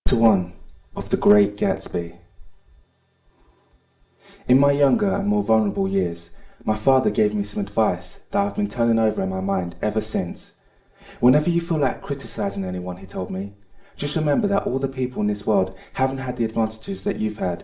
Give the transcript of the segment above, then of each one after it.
Chapter 1 of The Great Gatsby. In my younger and more vulnerable years, my father gave me some advice that I've been turning over in my mind ever since. Whenever you feel like criticizing anyone, he told me, just remember that all the people in this world haven't had the advantages that you've had.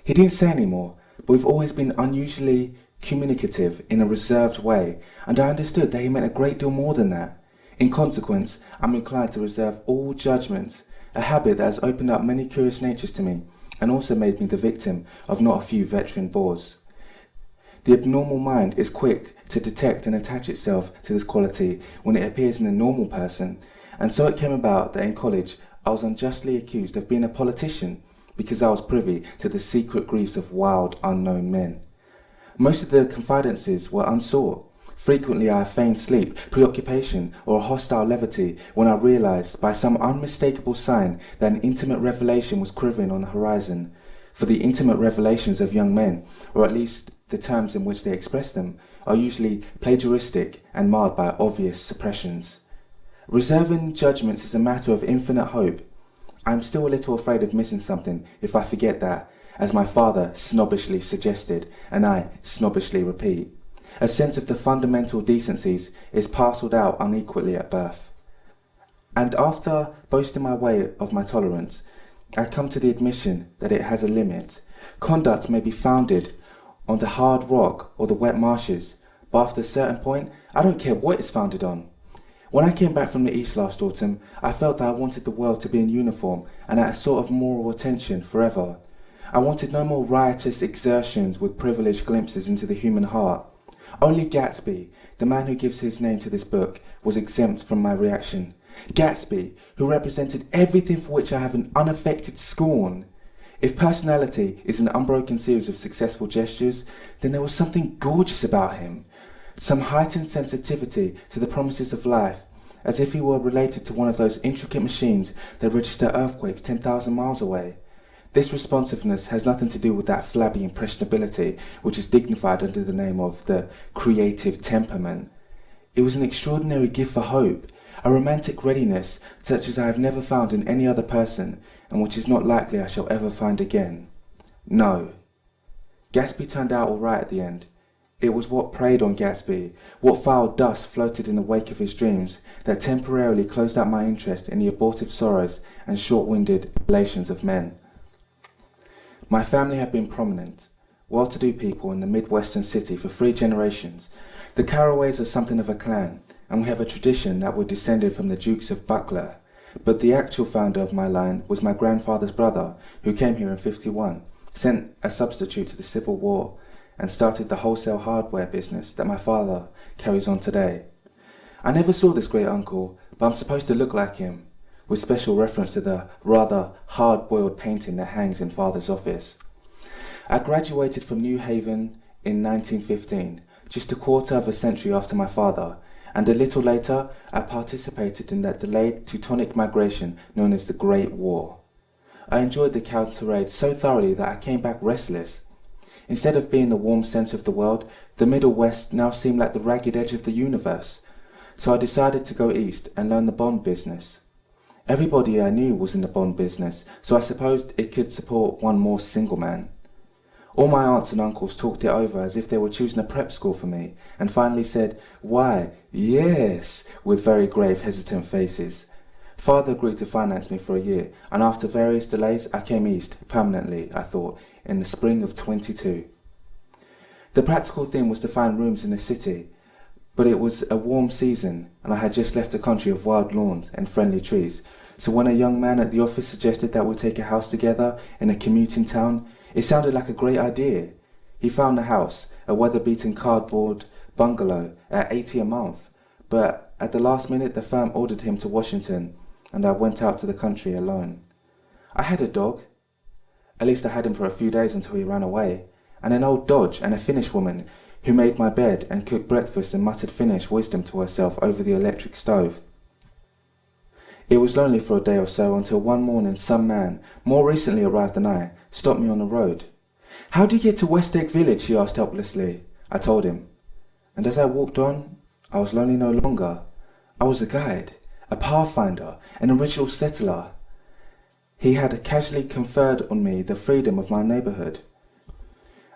He didn't say any more, but we've always been unusually communicative in a reserved way, and I understood that he meant a great deal more than that. In consequence, I'm inclined to reserve all judgments, a habit that has opened up many curious natures to me and also made me the victim of not a few veteran bores. The abnormal mind is quick to detect and attach itself to this quality when it appears in a normal person, and so it came about that in college I was unjustly accused of being a politician because I was privy to the secret griefs of wild, unknown men. Most of the confidences were unsought. Frequently I feigned sleep, preoccupation, or a hostile levity when I realized by some unmistakable sign that an intimate revelation was quivering on the horizon. For the intimate revelations of young men, or at least the terms in which they express them, are usually plagiaristic and marred by obvious suppressions. Reserving judgments is a matter of infinite hope. I am still a little afraid of missing something if I forget that, as my father snobbishly suggested, and I snobbishly repeat, a sense of the fundamental decencies is parcelled out unequally at birth. And after boasting my way of my tolerance, I come to the admission that it has a limit. Conduct may be founded on the hard rock or the wet marshes, but after a certain point, I don't care what it's founded on. When I came back from the East last autumn, I felt that I wanted the world to be in uniform and at a sort of moral attention forever. I wanted no more riotous exertions with privileged glimpses into the human heart. Only Gatsby, the man who gives his name to this book, was exempt from my reaction. Gatsby, who represented everything for which I have an unaffected scorn. If personality is an unbroken series of successful gestures, then there was something gorgeous about him. Some heightened sensitivity to the promises of life, as if he were related to one of those intricate machines that register earthquakes 10,000 miles away. This responsiveness has nothing to do with that flabby impressionability which is dignified under the name of the creative temperament. It was an extraordinary gift for hope, a romantic readiness such as I have never found in any other person, and which is not likely I shall ever find again. No. Gatsby turned out all right at the end. It was what preyed on Gatsby, what foul dust floated in the wake of his dreams, that temporarily closed out my interest in the abortive sorrows and short-winded relations of men. My family have been prominent, well-to-do people in the Midwestern city for 3 generations. The Carraways are something of a clan, and we have a tradition that we're descended from the Dukes of Buckler. But the actual founder of my line was my grandfather's brother, who came here in '51, sent a substitute to the Civil War, and started the wholesale hardware business that my father carries on today. I never saw this great uncle, but I'm supposed to look like him, with special reference to the rather hard-boiled painting that hangs in Father's office. I graduated from New Haven in 1915, just a quarter of a century after my father, and a little later I participated in that delayed Teutonic migration known as the Great War. I enjoyed the counter-raid so thoroughly that I came back restless. Instead of being the warm centre of the world, the Middle West now seemed like the ragged edge of the universe, so I decided to go east and learn the bond business. Everybody I knew was in the bond business, so I supposed it could support one more single man. All my aunts and uncles talked it over as if they were choosing a prep school for me, and finally said, "Why, yes," with very grave, hesitant faces. Father agreed to finance me for a year, and after various delays I came east, permanently, I thought, in the spring of '22. The practical thing was to find rooms in the city, but it was a warm season, and I had just left a country of wild lawns and friendly trees, so when a young man at the office suggested that we take a house together in a commuting town, it sounded like a great idea. He found the house, a weather-beaten cardboard bungalow, at $80 a month, but at the last minute the firm ordered him to Washington, and I went out to the country alone. I had a dog. At least I had him for a few days until he ran away, and an old Dodge and a Finnish woman who made my bed and cooked breakfast and muttered Finnish wisdom to herself over the electric stove. It was lonely for a day or so until one morning some man, more recently arrived than I, stopped me on the road. "How do you get to West Egg Village?" he asked helplessly. I told him, and as I walked on, I was lonely no longer. I was a guide, a pathfinder, an original settler. He had casually conferred on me the freedom of my neighbourhood.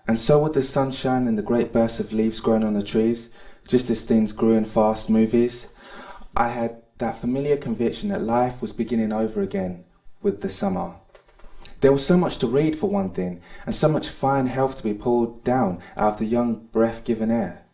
And so would the sunshine and the great bursts of leaves growing on the trees, just as things grew in fast movies. I had that familiar conviction that life was beginning over again with the summer. There was so much to read for one thing, and so much fine health to be pulled down out of the young breath-giving air.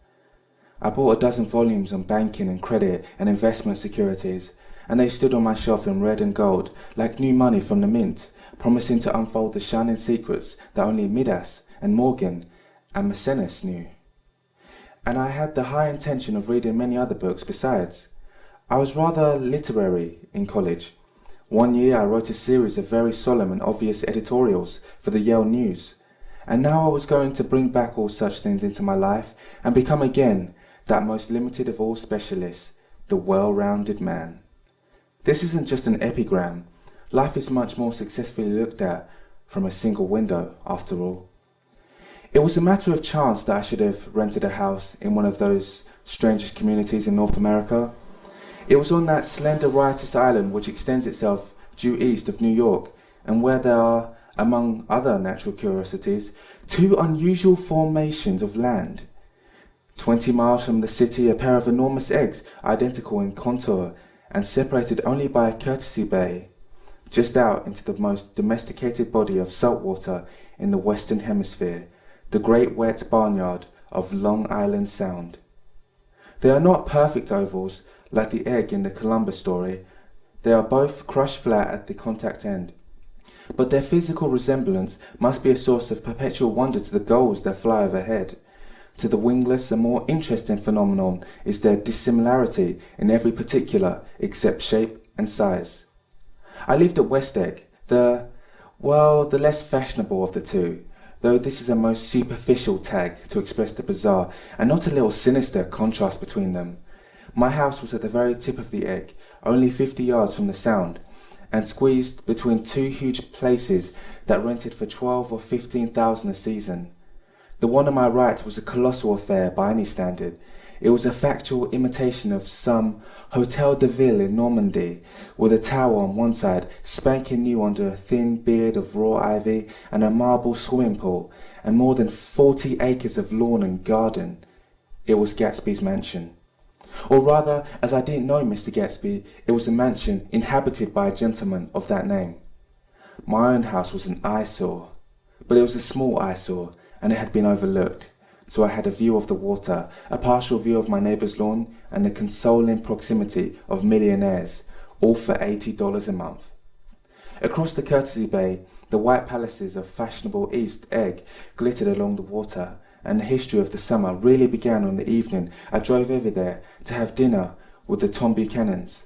I bought a dozen volumes on banking and credit and investment securities, and they stood on my shelf in red and gold, like new money from the mint, promising to unfold the shining secrets that only Midas and Morgan and Maecenas knew. And I had the high intention of reading many other books besides. I was rather literary in college. One year I wrote a series of very solemn and obvious editorials for the Yale News, and now I was going to bring back all such things into my life and become again that most limited of all specialists, the well-rounded man. This isn't just an epigram. Life is much more successfully looked at from a single window, after all. It was a matter of chance that I should have rented a house in one of those strangest communities in North America. It was on that slender riotous island which extends itself due east of New York, and where there are, among other natural curiosities, two unusual formations of land. 20 miles from the city, a pair of enormous eggs, identical in contour and separated only by a courtesy bay, just out into the most domesticated body of salt water in the Western Hemisphere, the great wet barnyard of Long Island Sound. They are not perfect ovals like the egg in the Columbus story. They are both crushed flat at the contact end. But their physical resemblance must be a source of perpetual wonder to the gulls that fly overhead. To the wingless, a more interesting phenomenon is their dissimilarity in every particular except shape and size. I lived at West Egg, the less fashionable of the two, though this is a most superficial tag to express the bizarre and not a little sinister contrast between them. My house was at the very tip of the egg, only 50 yards from the Sound, and squeezed between two huge places that rented for 12 or 15,000 a season. The one on my right was a colossal affair by any standard. It was a factual imitation of some Hotel de Ville in Normandy, with a tower on one side, spanking new under a thin beard of raw ivy, and a marble swimming pool, and more than 40 acres of lawn and garden. It was Gatsby's mansion. Or rather, as I didn't know Mr. Gatsby, it was a mansion inhabited by a gentleman of that name. My own house was an eyesore, but it was a small eyesore, and it had been overlooked, so I had a view of the water, a partial view of my neighbour's lawn, and the consoling proximity of millionaires, all for $80 a month. Across the courtesy bay, the white palaces of fashionable East Egg glittered along the water, and the history of the summer really began on the evening I drove over there to have dinner with the Tom Buchanans.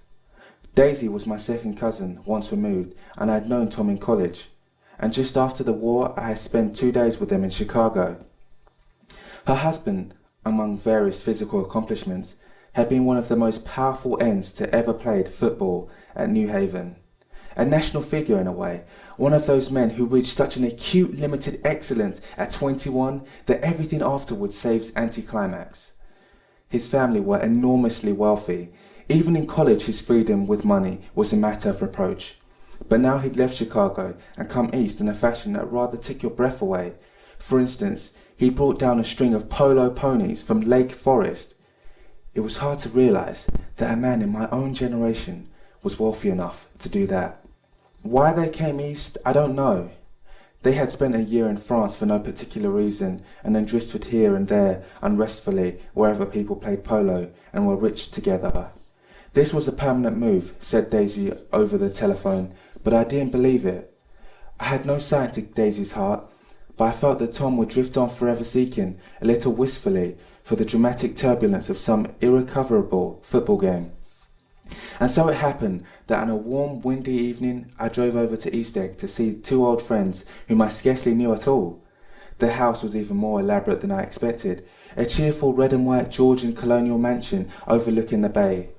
Daisy was my second cousin, once removed, and I had known Tom in college, and just after the war I had spent 2 days with them in Chicago. Her husband, among various physical accomplishments, had been one of the most powerful ends to ever played football at New Haven. A national figure in a way, one of those men who reached such an acute limited excellence at 21 that everything afterwards saves anticlimax. His family were enormously wealthy. Even in college his freedom with money was a matter of reproach. But now he'd left Chicago and come east in a fashion that rather took your breath away. For instance, he brought down a string of polo ponies from Lake Forest. It was hard to realize that a man in my own generation was wealthy enough to do that. Why they came east, I don't know. They had spent a year in France for no particular reason, and then drifted here and there unrestfully wherever people played polo and were rich together. This was a permanent move, said Daisy over the telephone, but I didn't believe it. I had no sight to Daisy's heart, but I felt that Tom would drift on forever seeking, a little wistfully, for the dramatic turbulence of some irrecoverable football game. And so it happened that on a warm, windy evening I drove over to East Egg to see two old friends whom I scarcely knew at all. Their house was even more elaborate than I expected, a cheerful red and white Georgian colonial mansion overlooking the bay.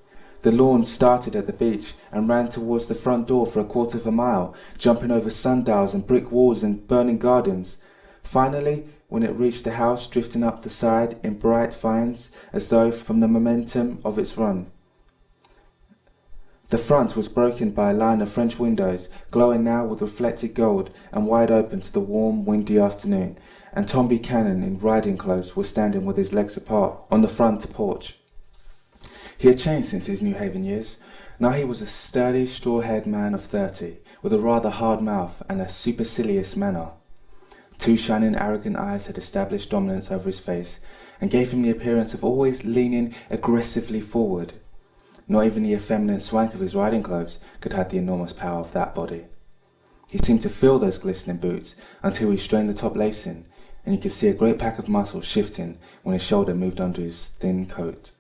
The lawn started at the beach and ran towards the front door for a quarter of a mile, jumping over sundials and brick walls and burning gardens. Finally, when it reached the house, drifting up the side in bright vines as though from the momentum of its run. The front was broken by a line of French windows, glowing now with reflected gold and wide open to the warm, windy afternoon, and Tom Buchanan in riding clothes was standing with his legs apart on the front porch. He had changed since his New Haven years. Now he was a sturdy, straw-haired man of 30, with a rather hard mouth and a supercilious manner. Two shining, arrogant eyes had established dominance over his face and gave him the appearance of always leaning aggressively forward. Not even the effeminate swank of his riding clothes could hide the enormous power of that body. He seemed to feel those glistening boots until he strained the top lacing, and you could see a great pack of muscles shifting when his shoulder moved under his thin coat.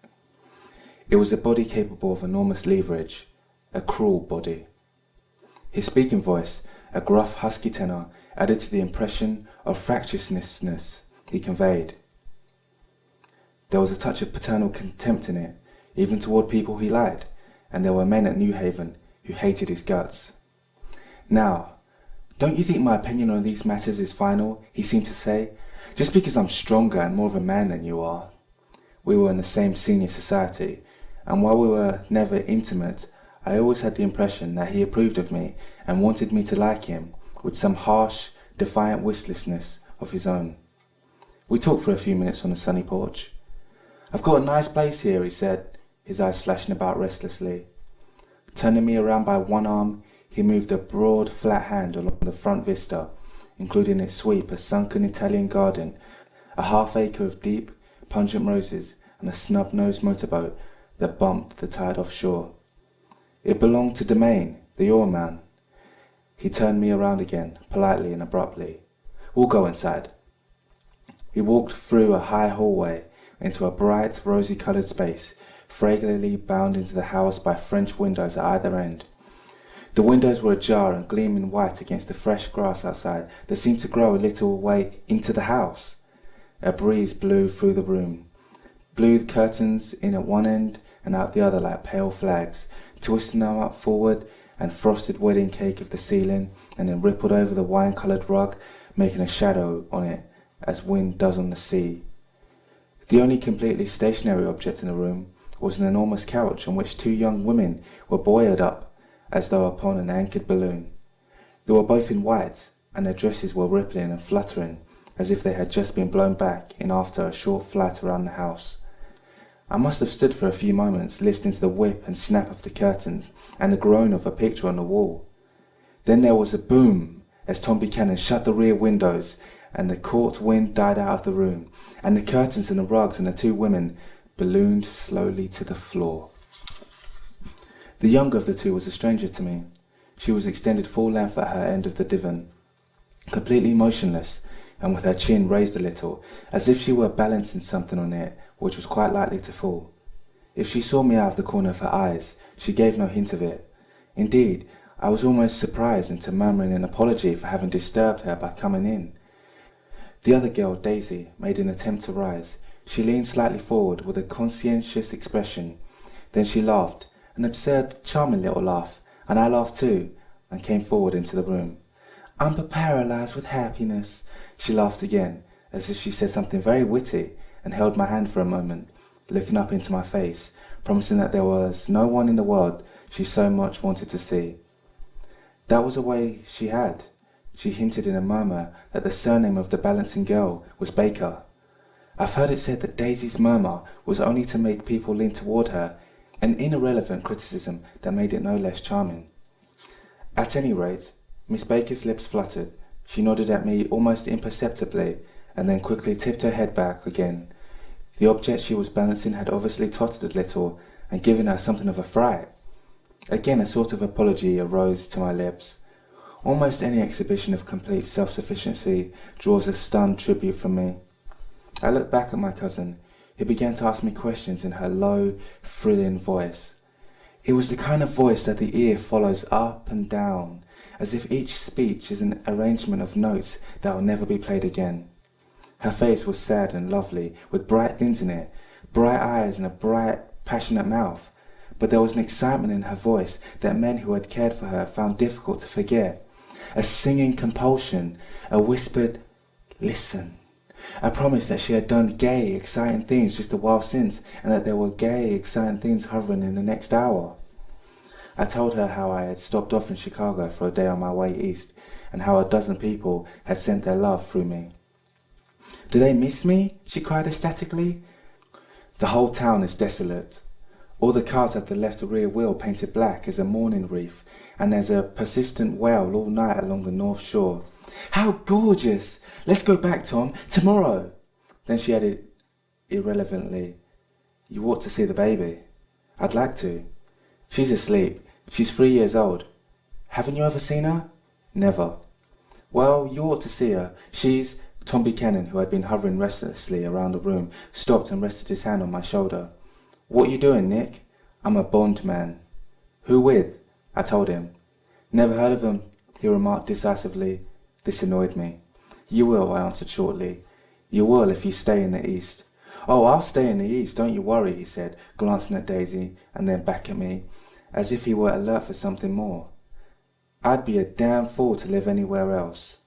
It was a body capable of enormous leverage, a cruel body. His speaking voice, a gruff, husky tenor, added to the impression of fractiousness he conveyed. There was a touch of paternal contempt in it, even toward people he liked, and there were men at New Haven who hated his guts. "Now, don't you think my opinion on these matters is final?" he seemed to say, "just because I'm stronger and more of a man than you are." We were in the same senior society, and while we were never intimate, I always had the impression that he approved of me and wanted me to like him, with some harsh, defiant listlessness of his own. We talked for a few minutes on the sunny porch. "I've got a nice place here," he said, his eyes flashing about restlessly. Turning me around by one arm, he moved a broad, flat hand along the front vista, including its sweep, a sunken Italian garden, a half-acre of deep, pungent roses, and a snub-nosed motorboat that bumped the tide offshore. It belonged to Domain, the oarman. He turned me around again, politely and abruptly. "We'll go inside." We walked through a high hallway into a bright, rosy-coloured space, fragrantly bound into the house by French windows at either end. The windows were ajar and gleaming white against the fresh grass outside that seemed to grow a little way into the house. A breeze blew through the room, blew the curtains in at one end and out the other like pale flags, twisting them up forward and frosted wedding cake of the ceiling, and then rippled over the wine-coloured rug, making a shadow on it as wind does on the sea. The only completely stationary object in the room was an enormous couch on which two young women were buoyed up as though upon an anchored balloon. They were both in white, and their dresses were rippling and fluttering as if they had just been blown back in after a short flight around the house. I must have stood for a few moments listening to the whip and snap of the curtains and the groan of a picture on the wall. Then there was a boom as Tom Buchanan shut the rear windows, and the caught wind died out of the room, and the curtains and the rugs and the two women ballooned slowly to the floor. The younger of the two was a stranger to me. She was extended full length at her end of the divan, completely motionless, and with her chin raised a little, as if she were balancing something on it which was quite likely to fall. If she saw me out of the corner of her eyes, she gave no hint of it. Indeed, I was almost surprised into murmuring an apology for having disturbed her by coming in. The other girl, Daisy, made an attempt to rise. She leaned slightly forward with a conscientious expression. Then she laughed, an absurd, charming little laugh, and I laughed too, and came forward into the room. "I'm paralysed with happiness," she laughed again, as if she said something very witty, and held my hand for a moment, looking up into my face, promising that there was no one in the world she so much wanted to see. That was a way she had. She hinted in a murmur that the surname of the balancing girl was Baker. I've heard it said that Daisy's murmur was only to make people lean toward her, an irrelevant criticism that made it no less charming. At any rate, Miss Baker's lips fluttered. She nodded at me almost imperceptibly, and then quickly tipped her head back again. The object she was balancing had obviously tottered a little and given her something of a fright. Again a sort of apology arose to my lips. Almost any exhibition of complete self-sufficiency draws a stunned tribute from me. I looked back at my cousin, who began to ask me questions in her low, thrilling voice. It was the kind of voice that the ear follows up and down, as if each speech is an arrangement of notes that will never be played again. Her face was sad and lovely, with bright things in it, bright eyes and a bright, passionate mouth, but there was an excitement in her voice that men who had cared for her found difficult to forget. A singing compulsion, a whispered, "Listen," a promise that she had done gay, exciting things just a while since, and that there were gay, exciting things hovering in the next hour. I told her how I had stopped off in Chicago for a day on my way east, and how a dozen people had sent their love through me. "Do they miss me?" she cried ecstatically. "The whole town is desolate. All the cars have the left rear wheel painted black as a mourning wreath, and there's a persistent wail all night along the North Shore. How gorgeous! Let's go back, Tom, tomorrow." Then she added irrelevantly, "You ought to see the baby." "I'd like to." "She's asleep. She's 3 years old." "Haven't you ever seen her?" "Never." "Well, you ought to see her. She's—" Tom Buchanan, who had been hovering restlessly around the room, stopped and rested his hand on my shoulder. "What you doing, Nick?" "I'm a Bond man." "Who with?" I told him. "Never heard of 'em," he remarked decisively. This annoyed me. "You will," I answered shortly. "You will if you stay in the East." "Oh, I'll stay in the East, don't you worry," he said, glancing at Daisy and then back at me, as if he were alert for something more. "I'd be a damn fool to live anywhere else."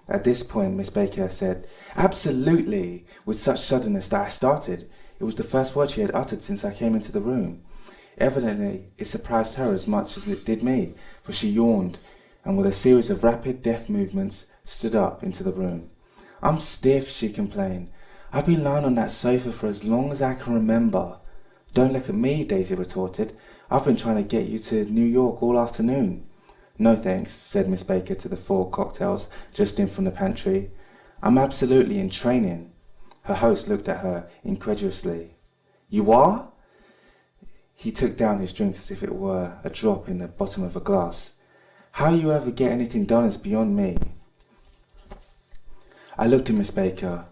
At this point, Miss Baker said, "Absolutely," with such suddenness that I started. It was the first word she had uttered since I came into the room. Evidently, it surprised her as much as it did me, for she yawned, and with a series of rapid, deft movements, stood up into the room. "I'm stiff," she complained. "I've been lying on that sofa for as long as I can remember." "Don't look at me," Daisy retorted. "I've been trying to get you to New York all afternoon." "No thanks," said Miss Baker to the 4 cocktails just in from the pantry. "I'm absolutely in training." Her host looked at her incredulously. "You are?" He took down his drinks as if it were a drop in the bottom of a glass. "How you ever get anything done is beyond me." I looked at Miss Baker,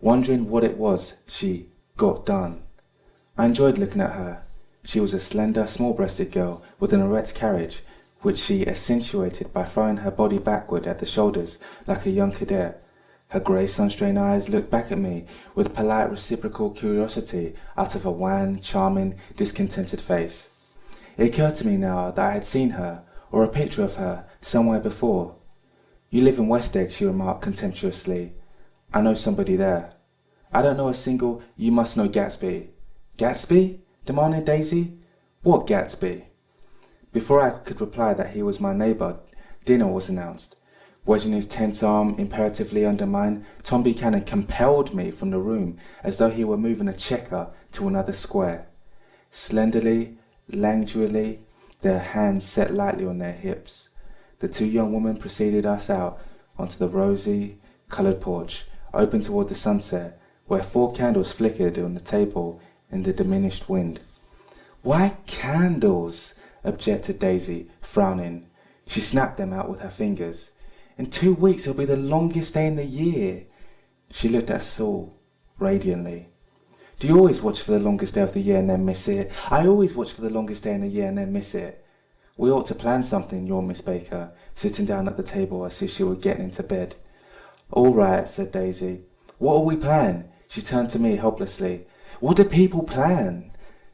wondering what it was she got done. I enjoyed looking at her. She was a slender, small-breasted girl with an erect carriage, which she accentuated by throwing her body backward at the shoulders like a young cadet. Her grey sunstrained eyes looked back at me with polite reciprocal curiosity out of a wan, charming, discontented face. It occurred to me now that I had seen her, or a picture of her, somewhere before. "You live in West Egg," she remarked contemptuously. "I know somebody there." "I don't know a single—" "You must know Gatsby." "Gatsby?" demanded Daisy. "What Gatsby?" Before I could reply that he was my neighbour, dinner was announced. Wedging his tense arm imperatively under mine, Tom Buchanan compelled me from the room as though he were moving a checker to another square. Slenderly, languidly, their hands set lightly on their hips, the 2 young women preceded us out onto the rosy-coloured porch, open toward the sunset, where 4 candles flickered on the table in the diminished wind. "Why candles?" objected Daisy, frowning. She snapped them out with her fingers. "In 2 weeks it'll be the longest day in the year." She looked at us all, radiantly. "Do you always watch for the longest day of the year and then miss it?" "I always watch for the longest day in the year and then miss it." "We ought to plan something," yawned Miss Baker, sitting down at the table as if she were getting into bed. "All right," said Daisy. "What'll we plan?" She turned to me helplessly. "What do people plan?"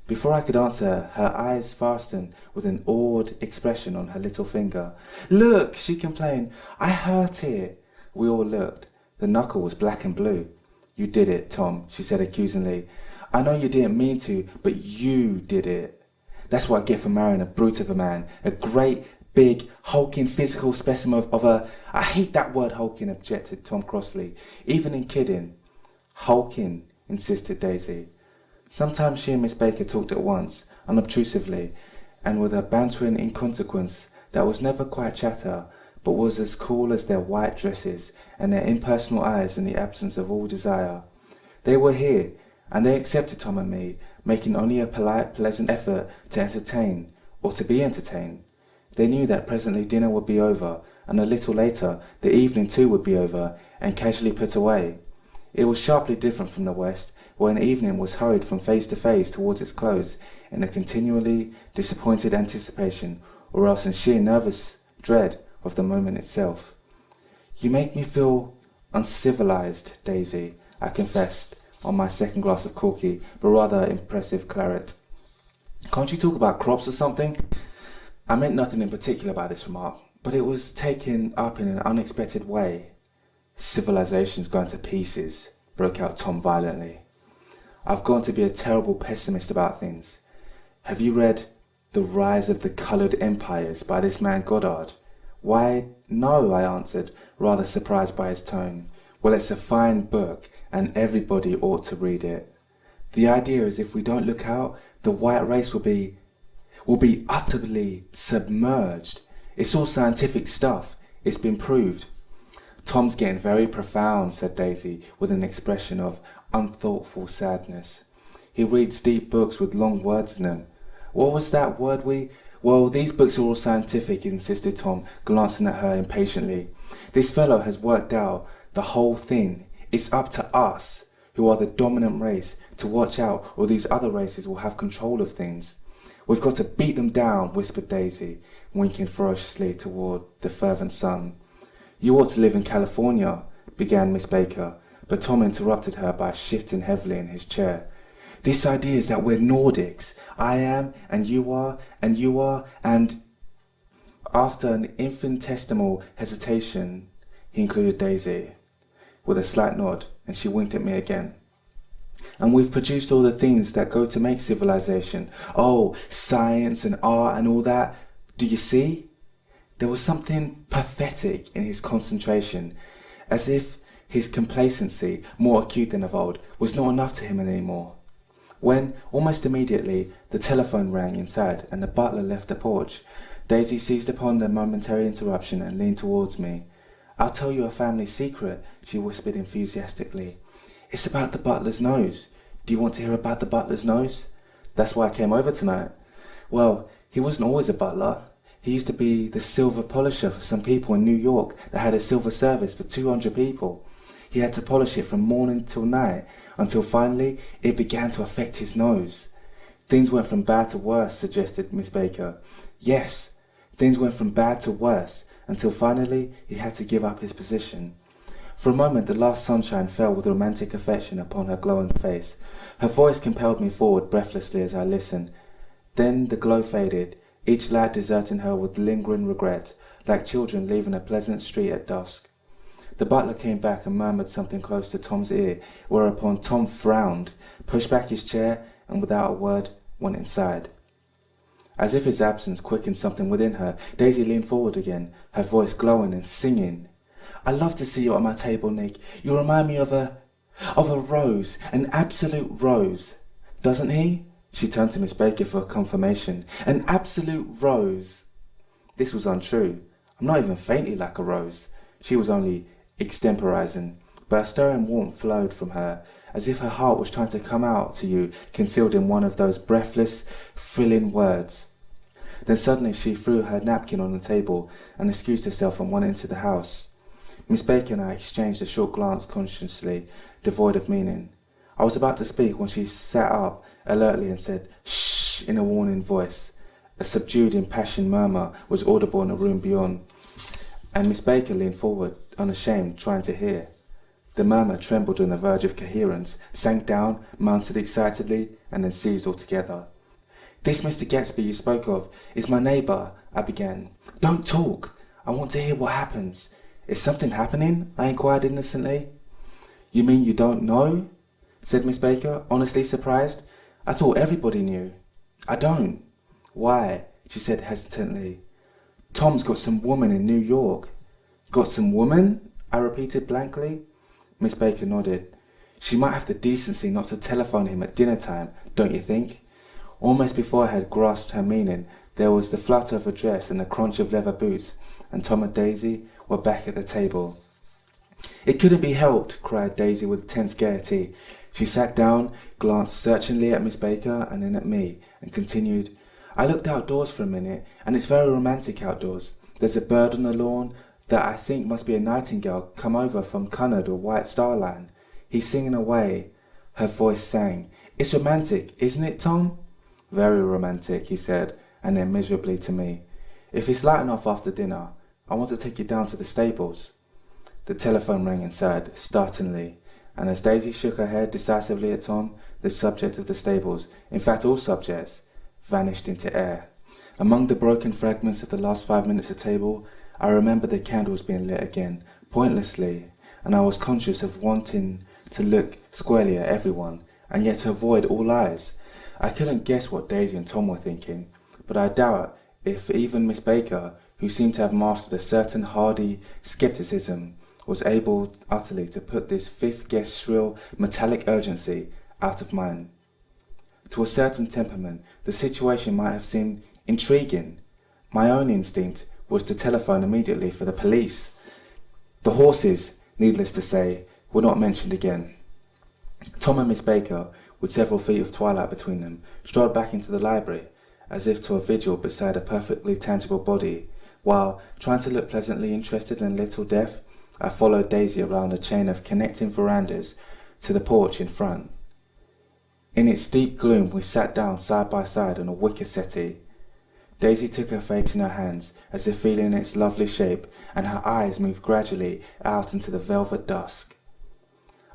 Before I could answer, her eyes fastened with an awed expression on her little finger. "Look," she complained, "I hurt it." We all looked. The knuckle was black and blue. "You did it, Tom," she said accusingly. "I know you didn't mean to, but you did it. That's what I get for marrying a brute of a man, a great, big, hulking physical specimen of a—" "I hate that word hulking," objected Tom crossly, "even in kidding." "Hulking," insisted Daisy. Sometimes she and Miss Baker talked at once, unobtrusively, and with a bantering inconsequence that was never quite chatter, but was as cool as their white dresses and their impersonal eyes in the absence of all desire. They were here, and they accepted Tom and me, making only a polite, pleasant effort to entertain, or to be entertained. They knew that presently dinner would be over, and a little later the evening too would be over, and casually put away. It was sharply different from the West, where an evening was hurried from phase to phase towards its close in a continually disappointed anticipation, or else in sheer nervous dread of the moment itself. "You make me feel uncivilized, Daisy," I confessed, on my second glass of corky, but rather impressive claret. "Can't you talk about crops or something?" I meant nothing in particular by this remark, but it was taken up in an unexpected way. "Civilization's going to pieces," broke out Tom violently. "I've gone to be a terrible pessimist about things. Have you read The Rise of the Coloured Empires by this man Goddard. Why, no, I answered, rather surprised by his tone. Well, it's a fine book, and everybody ought to read it. The idea is if we don't look out, the white race will be utterly submerged. It's all scientific stuff. It's been proved. Tom's getting very profound, said Daisy, with an expression of unthoughtful sadness. He reads deep books with long words in them. What was that word Well, these books are all scientific, insisted Tom, glancing at her impatiently. This fellow has worked out the whole thing. It's up to us, who are the dominant race, to watch out, or these other races will have control of things. We've got to beat them down, whispered Daisy, winking ferociously toward the fervent sun. You ought to live in California, began Miss Baker, but Tom interrupted her by shifting heavily in his chair. This idea is that we're Nordics. I am, and you are, and... After an infinitesimal hesitation, he included Daisy, with a slight nod, and she winked at me again. And we've produced all the things that go to make civilization. Oh, science and art and all that. Do you see? There was something pathetic in his concentration, as if his complacency, more acute than of old, was not enough to him anymore. When, almost immediately, the telephone rang inside and the butler left the porch, Daisy seized upon the momentary interruption and leaned towards me. I'll tell you a family secret, she whispered enthusiastically. It's about the butler's nose. Do you want to hear about the butler's nose? That's why I came over tonight. Well, he wasn't always a butler. He used to be the silver polisher for some people in New York that had a silver service for 200 people. He had to polish it from morning till night, until finally it began to affect his nose. Things went from bad to worse, suggested Miss Baker. Yes, things went from bad to worse, until finally he had to give up his position. For a moment the last sunshine fell with romantic affection upon her glowing face. Her voice compelled me forward breathlessly as I listened. Then the glow faded, each light deserting her with lingering regret, like children leaving a pleasant street at dusk. The butler came back and murmured something close to Tom's ear, whereupon Tom frowned, pushed back his chair, and without a word went inside. As if his absence quickened something within her, Daisy leaned forward again, her voice glowing and singing. I love to see you at my table, Nick. You remind me of a rose, an absolute rose. Doesn't he? She turned to Miss Baker for confirmation. An absolute rose. This was untrue. I'm not even faintly like a rose. She was only extemporizing, but a stirring warmth flowed from her, as if her heart was trying to come out to you, concealed in one of those breathless, thrilling words. Then suddenly she threw her napkin on the table and excused herself and went into the house. Miss Baker and I exchanged a short glance, consciously devoid of meaning. I was about to speak when she sat up alertly and said, "Shh," in a warning voice. A subdued, impassioned murmur was audible in the room beyond, and Miss Baker leaned forward, unashamed, trying to hear. The murmur trembled on the verge of coherence, sank down, mounted excitedly, and then ceased altogether. This Mr. Gatsby you spoke of is my neighbour, I began. Don't talk. I want to hear what happens. Is something happening? I inquired innocently. You mean you don't know? Said Miss Baker, honestly surprised. I thought everybody knew. I don't. Why? She said hesitantly. Tom's got some woman in New York. Got some woman? I repeated blankly. Miss Baker nodded. She might have the decency not to telephone him at dinner time, don't you think? Almost before I had grasped her meaning, there was the flutter of a dress and the crunch of leather boots, and Tom and Daisy were back at the table. It couldn't be helped, cried Daisy with tense gaiety. She sat down, glanced searchingly at Miss Baker and then at me, and continued, I looked outdoors for a minute, and it's very romantic outdoors. There's a bird on the lawn that I think must be a nightingale come over from Cunard or White Star Line. He's singing away. Her voice sang. It's romantic, isn't it, Tom? Very romantic, he said, and then miserably to me. If it's light enough after dinner, I want to take you down to the stables. The telephone rang inside, startlingly, and as Daisy shook her head decisively at Tom, the subject of the stables, in fact all subjects, vanished into air. Among the broken fragments of the last 5 minutes of table, I remember the candles being lit again, pointlessly, and I was conscious of wanting to look squarely at everyone, and yet to avoid all eyes. I couldn't guess what Daisy and Tom were thinking, but I doubt if even Miss Baker, who seemed to have mastered a certain hardy scepticism, was able utterly to put this fifth guest's shrill, metallic urgency out of mind. To a certain temperament, the situation might have seemed intriguing. My own instinct was to telephone immediately for the police. The horses, needless to say, were not mentioned again. Tom and Miss Baker, with several feet of twilight between them, strolled back into the library, as if to a vigil beside a perfectly tangible body, while, trying to look pleasantly interested and a little deaf, I followed Daisy around a chain of connecting verandas to the porch in front. In its deep gloom we sat down side by side on a wicker settee. Daisy took her face in her hands, as if feeling its lovely shape, and her eyes moved gradually out into the velvet dusk.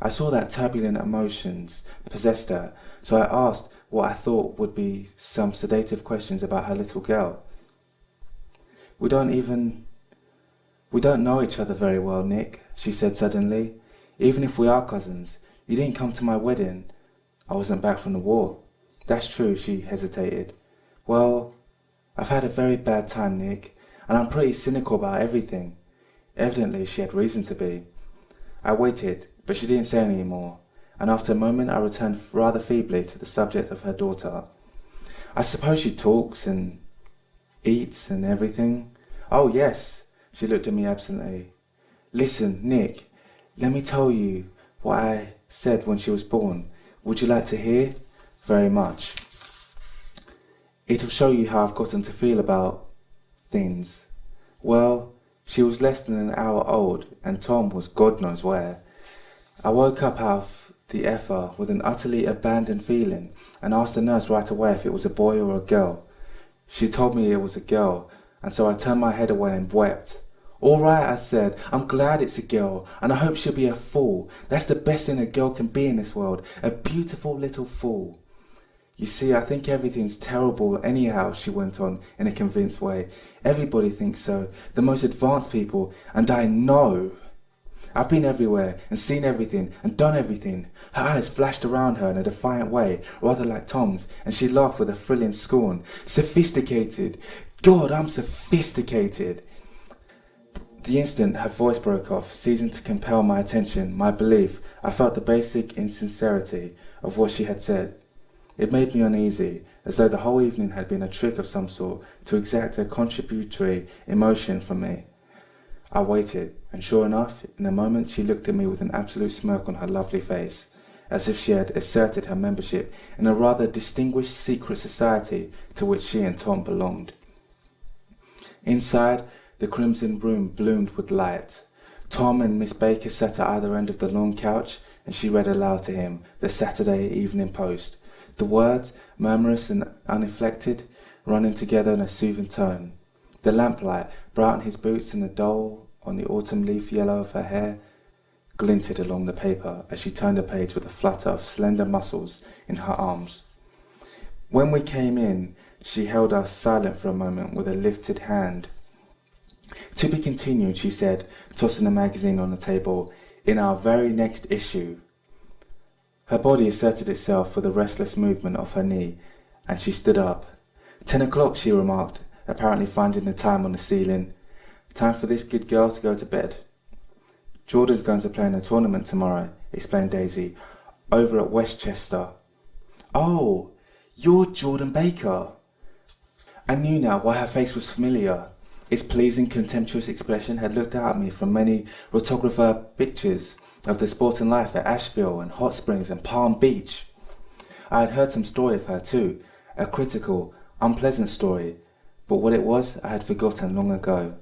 I saw that turbulent emotions possessed her, so I asked what I thought would be some sedative questions about her little girl. We don't know each other very well, Nick," she said suddenly. "Even if we are cousins, you didn't come to my wedding." "I wasn't back from the war." "That's true," she hesitated. "Well, I've had a very bad time, Nick, and I'm pretty cynical about everything." Evidently she had reason to be. I waited, but she didn't say any more, and after a moment I returned rather feebly to the subject of her daughter. "I suppose she talks and eats and everything?" "Oh, yes." She looked at me absently. "Listen, Nick, let me tell you what I said when she was born. Would you like to hear?" "Very much. It'll show you how I've gotten to feel about things. Well, she was less than an hour old, and Tom was God knows where. I woke up out of the ether with an utterly abandoned feeling, and asked the nurse right away if it was a boy or a girl. She told me it was a girl, and so I turned my head away and wept. "All right," I said, "I'm glad it's a girl, and I hope she'll be a fool. That's the best thing a girl can be in this world, a beautiful little fool." "You see, I think everything's terrible anyhow," she went on in a convinced way. "Everybody thinks so, the most advanced people, and I know. I've been everywhere and seen everything and done everything." Her eyes flashed around her in a defiant way, rather like Tom's, and she laughed with a thrilling scorn. "Sophisticated! God, I'm sophisticated!" The instant her voice broke off, ceasing to compel my attention, my belief, I felt the basic insincerity of what she had said. It made me uneasy, as though the whole evening had been a trick of some sort to exact a contributory emotion from me. I waited, and sure enough, in a moment she looked at me with an absolute smirk on her lovely face, as if she had asserted her membership in a rather distinguished secret society to which she and Tom belonged. Inside, the crimson room bloomed with light. Tom and Miss Baker sat at either end of the long couch, and she read aloud to him the Saturday Evening Post, the words, murmurous and uninflected, running together in a soothing tone. The lamplight, bright on his boots and the dull on the autumn leaf yellow of her hair, glinted along the paper as she turned the page with a flutter of slender muscles in her arms. When we came in, she held us silent for a moment with a lifted hand. "To be continued," she said, tossing the magazine on the table, "in our very next issue." Her body asserted itself with a restless movement of her knee, and she stood up. 10 o'clock, she remarked, apparently finding the time on the ceiling. "Time for this good girl to go to bed." "Jordan's going to play in a tournament tomorrow," explained Daisy, "over at Westchester." "Oh, you're Jordan Baker." I knew now why her face was familiar. Its pleasing, contemptuous expression had looked out at me from many rotographer pictures of the sporting life at Asheville and Hot Springs and Palm Beach. I had heard some story of her too, a critical, unpleasant story, but what it was I had forgotten long ago.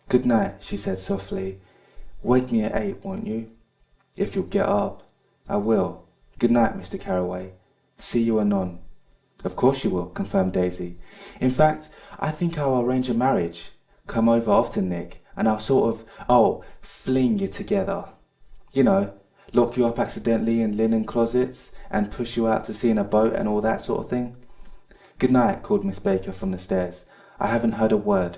"Good night," she said softly. "Wake me at 8, won't you?" "If you'll get up." "I will. Good night, Mr. Carraway. See you anon." "Of course you will," confirmed Daisy. "In fact, I think I'll arrange a marriage. Come over often, Nick, and I'll sort of, fling you together. You know, lock you up accidentally in linen closets and push you out to sea in a boat and all that sort of thing." "Good night," called Miss Baker from the stairs. "I haven't heard a word."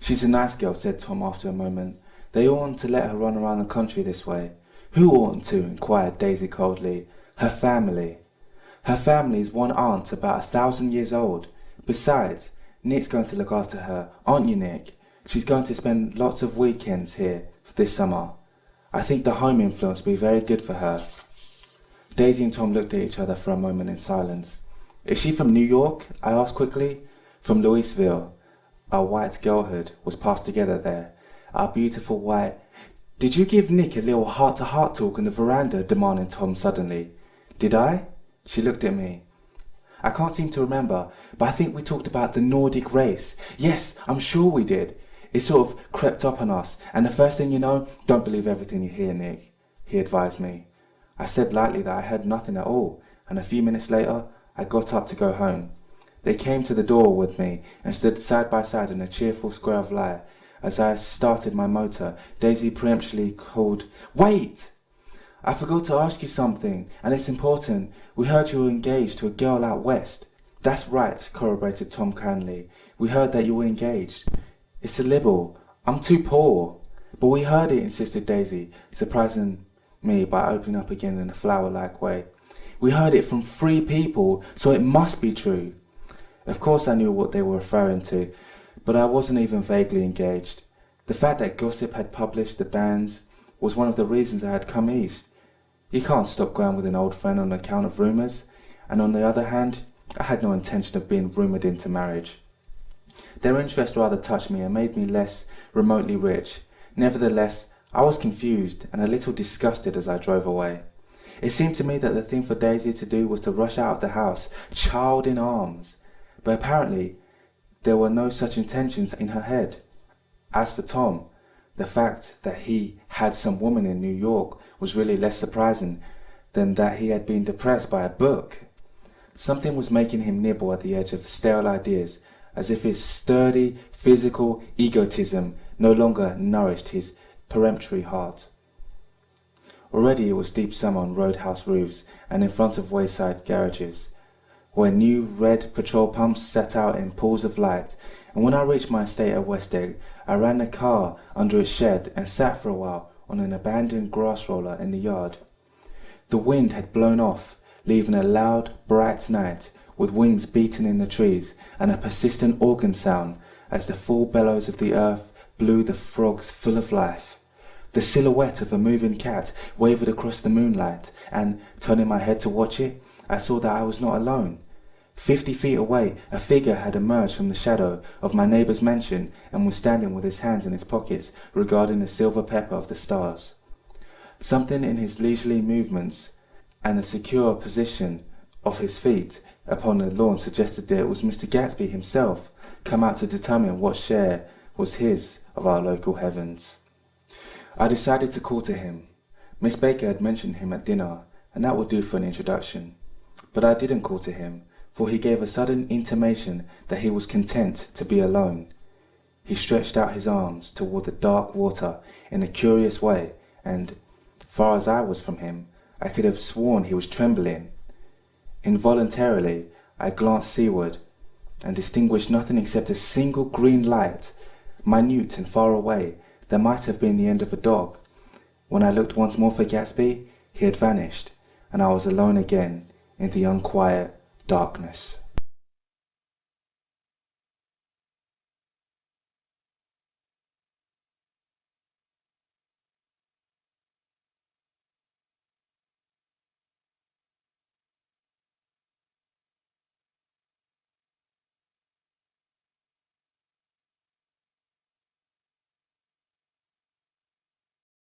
"She's a nice girl," said Tom after a moment. "They oughtn't to let her run around the country this way." "Who oughtn't to?" inquired Daisy coldly. "Her family. Her family is one aunt about 1,000 years old. Besides, Nick's going to look after her, aren't you, Nick? She's going to spend lots of weekends here this summer. I think the home influence will be very good for her." Daisy and Tom looked at each other for a moment in silence. "Is she from New York?" I asked quickly. "From Louisville. Our white girlhood was passed together there. Our beautiful white—" "Did you give Nick a little heart-to-heart talk on the veranda?" demanded Tom suddenly. "Did I?" She looked at me. "I can't seem to remember, but I think we talked about the Nordic race. Yes, I'm sure we did. It sort of crept up on us, and the first thing you know, don't believe everything you hear, Nick," he advised me. I said lightly that I heard nothing at all, and a few minutes later, I got up to go home. They came to the door with me and stood side by side in a cheerful square of light. As I started my motor, Daisy peremptorily called, "Wait! I forgot to ask you something, and it's important. We heard you were engaged to a girl out west." "That's right," corroborated Tom kindly. "We heard that you were engaged." "It's a libel. I'm too poor." "But we heard it," insisted Daisy, surprising me by opening up again in a flower-like way. "We heard it from 3 people, so it must be true." Of course I knew what they were referring to, but I wasn't even vaguely engaged. The fact that gossip had published the banns was one of the reasons I had come east. You can't stop going with an old friend on account of rumours, and on the other hand, I had no intention of being rumoured into marriage. Their interest rather touched me and made me less remotely rich. Nevertheless, I was confused and a little disgusted as I drove away. It seemed to me that the thing for Daisy to do was to rush out of the house, child in arms. But apparently, there were no such intentions in her head. As for Tom, the fact that he had some woman in New York was really less surprising than that he had been depressed by a book. Something was making him nibble at the edge of sterile ideas, as if his sturdy, physical egotism no longer nourished his peremptory heart. Already it was deep summer on roadhouse roofs and in front of wayside garages, where new red petrol pumps set out in pools of light, and when I reached my estate at West Egg, I ran the car under its shed and sat for a while on an abandoned grass roller in the yard. The wind had blown off, leaving a loud, bright night, with wings beating in the trees and a persistent organ sound as the full bellows of the earth blew the frogs full of life. The silhouette of a moving cat wavered across the moonlight, and, turning my head to watch it, I saw that I was not alone. 50 feet away, a figure had emerged from the shadow of my neighbour's mansion and was standing with his hands in his pockets, regarding the silver pepper of the stars. Something in his leisurely movements and the secure position of his feet upon the lawn suggested that it was Mr. Gatsby himself, come out to determine what share was his of our local heavens. I decided to call to him. Miss Baker had mentioned him at dinner, and that would do for an introduction. But I didn't call to him, for he gave a sudden intimation that he was content to be alone. He stretched out his arms toward the dark water in a curious way, and, far as I was from him, I could have sworn he was trembling. Involuntarily, I glanced seaward, and distinguished nothing except a single green light, minute and far away, that might have been the end of a dog. When I looked once more for Gatsby, he had vanished, and I was alone again in the unquiet darkness.